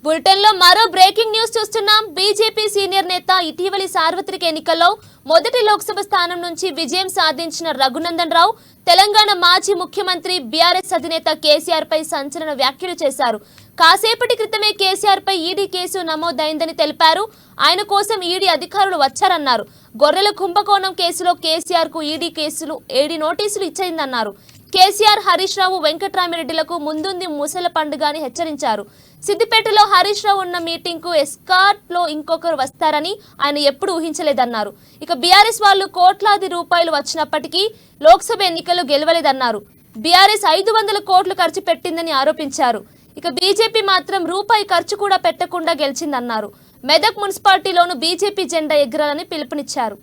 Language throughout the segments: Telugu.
బులెటిన్ లో మరో బ్రేకింగ్ న్యూస్ చూస్తున్నాం. బీజేపీ సీనియర్ నేత ఇటీవలి సార్వత్రిక ఎన్నికల్లో మొదటి లోక్సభ స్థానం నుంచి విజయం సాధించిన రఘునందన్ రావు తెలంగాణ మాజీ ముఖ్యమంత్రి బీఆర్ఎస్ అధినేత కేసీఆర్ పై సంచలన వ్యాఖ్యలు చేశారు. కాసేపటి క్రితమే కేసీఆర్ పై ఈడీ కేసు నమోదైందని తెలిపారు. ఆయన కోసం ఈడీ అధికారులు వచ్చారన్నారు. గొర్రెల కుంభకోణం కేసులో కేసీఆర్ కు ఈడీ నోటీసులు ఇచ్చిందన్నారు. కేసీఆర్, హరీష్ రావు, వెంకట్రామిరెడ్డిలకు ముందుంది ముసల పండుగ అని హెచ్చరించారు. సిద్దిపేటలో హరీష్ రావు ఉన్న మీటింగ్ కు ఎస్కార్ట్ లో ఇంకొకరు వస్తారని ఆయన ఎప్పుడు ఊహించలేదన్నారు. ఇక బీఆర్ఎస్ వాళ్ళు కోట్లాది రూపాయలు వచ్చినప్పటికీ లోక్సభ ఎన్నికలు గెలవలేదన్నారు. బీఆర్ఎస్ 500 కోట్లు ఖర్చు పెట్టిందని ఆరోపించారు. ఇక బీజేపీ మాత్రం రూపాయి ఖర్చు కూడా పెట్టకుండా గెలిచిందన్నారు. మెదక్ మున్సిపాలిటీలోనూ బీజేపీ జెండా ఎగరాలని పిలుపునిచ్చారు.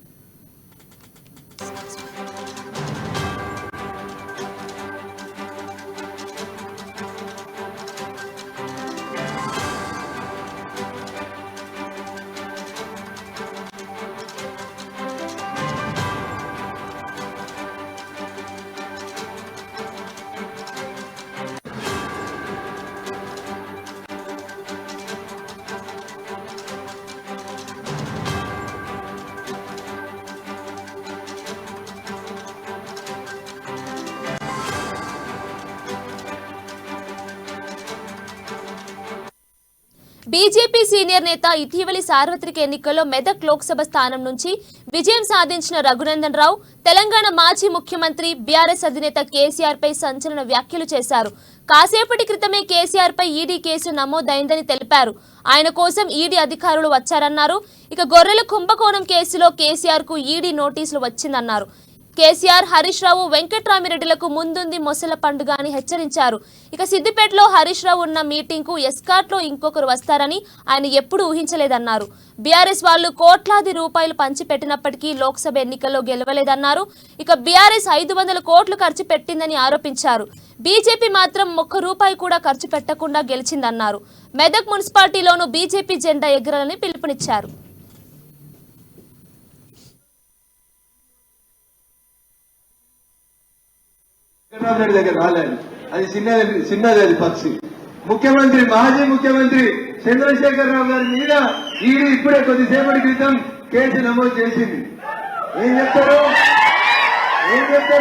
బీజేపీ సీనియర్ నేత ఇటీవలి సార్వత్రిక ఎన్నికల్లో మెదక్ లోక్సభ స్థానం నుంచి విజయం సాధించిన రఘునందన్ రావు తెలంగాణ మాజీ ముఖ్యమంత్రి బీఆర్ఎస్ అధినేత కేసీఆర్ పై సంచలన వ్యాఖ్యలు చేశారు. కాసేపటి క్రితమే కేసీఆర్ పై ఈడీ కేసు నమోదైందని తెలిపారు. ఆయన కోసం ఈడీ అధికారులు వచ్చారన్నారు. ఇక గొర్రెల కుంభకోణం కేసులో కేసీఆర్ కు ఈడీ నోటీసులు వచ్చిందన్నారు. కేసీఆర్, హరీష్ రావు, వెంకట్రామిరెడ్డిలకు ముందుంది మొసల పండుగ అని హెచ్చరించారు. ఇక సిద్దిపేటలో హరీష్ రావు ఉన్న మీటింగ్ కు ఎస్కార్ట్ లో ఇంకొకరు వస్తారని ఆయన ఎప్పుడు ఊహించలేదన్నారు. బీఆర్ఎస్ వాళ్ళు కోట్లాది రూపాయలు పంచిపెట్టినప్పటికీ లోక్సభ ఎన్నికల్లో గెలవలేదన్నారు. ఇక బీఆర్ఎస్ 500 కోట్లు ఖర్చు పెట్టిందని ఆరోపించారు. బీజేపీ మాత్రం ₹1 కూడా ఖర్చు పెట్టకుండా గెలిచిందన్నారు. మెదక్ మున్సిపాలిటీలోనూ బీజేపీ జెండా ఎగరాలని పిలుపునిచ్చారు. దగ్గర రాలేదు, అది చిన్నది అది పక్షి. ముఖ్యమంత్రి, మాజీ ముఖ్యమంత్రి చంద్రశేఖరరావు గారి మీద ఈడీ ఇప్పుడే కొద్దిసేపటి క్రితం కేసు నమోదు చేసింది. ఏం చెప్తారు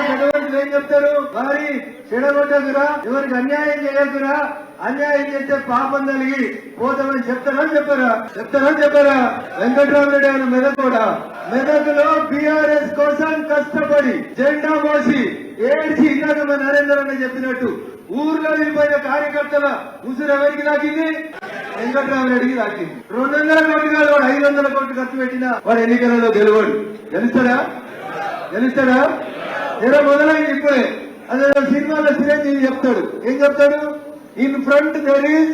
పెద్దవాళ్ళు ఏం చెప్తారు? మరి చెడగొట్టకురా, ఎవరికి అన్యాయం చేయకురా, అన్యాయం చేస్తే పాపం కలిగి పోతామని చెప్తారని చెప్పారా? వెంకట్రామిరెడ్డి ఆయన మెదకులో బీఆర్ఎస్ కోసం కష్టపడి జెండా మోసి ఏడ్చి ఇందాక మన నరేందర్ అన్న చెప్పినట్టు ఊర్లో వెళ్ళిపోయిన కార్యకర్తల ఉసురు ఎవరికి దాకింది? వెంకట్రామిరెడ్డికి దాకింది. 200 కోట్లు కాదు, వాడు 500 కోట్లు ఖర్చు పెట్టినా వాడు ఎన్నికలలో గెలుస్తాడా? ఏదో మొదలైంది ఇప్పుడే. అదే సినిమాలో చిరంజీవి చెప్తాడు, ఏం చెప్తాడు? In front there is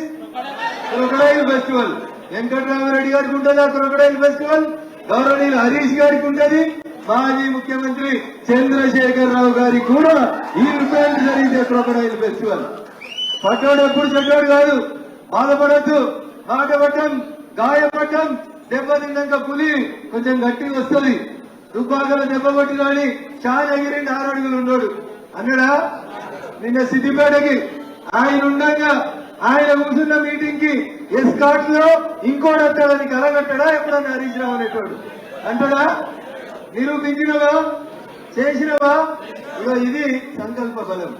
crocodile festival. Venkatramireddy గారికి ఉంటుందా క్రొకడైల్ ఫెస్టివల్? గౌరవనీయులు హరీష్ గారికి ఉంటుంది, మాజీ ముఖ్యమంత్రి చంద్రశేఖరరావు గారికి కూడా ఈ ఫ్రంట్ జరిగితే క్రొకడైల్ ఫెస్టివల్. పట్టోడు ఎప్పుడు చెడ్డోడు కాదు, బాధపడద్దు. మాట పట్టం, గాయపట్టం, దెబ్బ తిన్నాక పులి కొంచెం గట్టిగా వస్తుంది. దుబ్బాకల దెబ్బ కొట్టి రాని షానగిరి 6 అడుగులు ఉన్నాడు అన్నాడా? నిన్న సిద్దిపేటకి ఆయన ఉండగా ఆయన కూర్చున్న మీటింగ్ కి ఎస్కాట్ లో ఇంకోటి వస్తాడని కలగట్టడా? ఎప్పుడన్నా హరీష్ రావు అనేటోడు అంటాడా? నిరూపించినవా? చేసినవా? ఇది సంకల్ప బలం.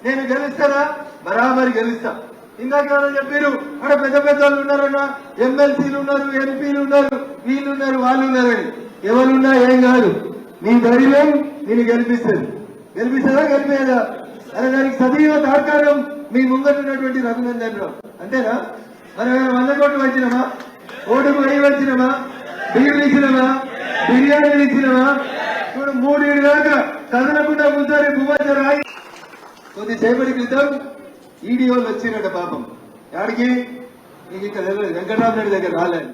నేను గెలుస్తానా? బరాబరి గెలుస్తా. ఇందాక చెప్పారు అక్కడ పెద్ద వాళ్ళు ఉన్నారన్నా, ఎమ్మెల్సీలు ఉన్నారు, ఎంపీలు ఉన్నారు, వీళ్ళున్నారు, వాళ్ళు ఉన్నారని. ఎవరున్నా ఏం కాదు, నీ ధైర్యం నేను గెలిపిస్తుందా గెలిపేదా? అనే దానికి సజీవ తార్కారం మీ ముంగట్టున్నటువంటి రఘునందన్ రావు. అంతేనా? మనం 100 కోట్లు వచ్చినామా? ఓటుకు 1000 వచ్చినామా? బియ్యం ఇచ్చినామా? బిర్యానీలు ఇచ్చినామా? చూడు 3 ఏళ్ళు దాకా కదలకుండా కూర్చొని భూమధ్య రాయి. కొద్దిసేపటి క్రితం ఈడీ వాళ్ళు వచ్చినట్ట పాపం. ఎక్కడికి? నీకు ఇక్కడ వెంకటరామరెడ్డి దగ్గర రాలేదు.